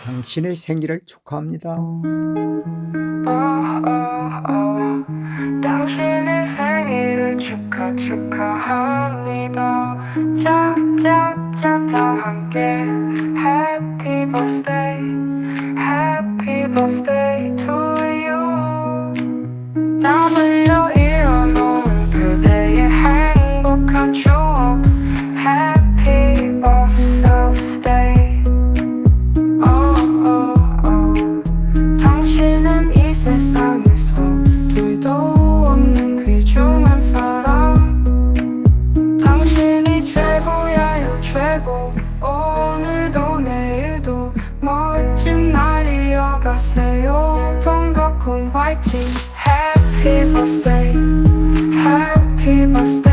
당신의 생일을 축하합니다. 당신의 생일을 축하합니다. 짠짠짠 다 함께 Happy birthday, Happy birthday to you. 땀흘려 일어놓은 그대의 행복한 추억 Happy birthday. 당신은 이 세상에서 둘도 없는 귀중한 사람. 당신이 최고야요 최고. 오늘도 내일도 멋진 날 이어가세요. 동덕군 화이팅. Happy birthday, Happy birthday.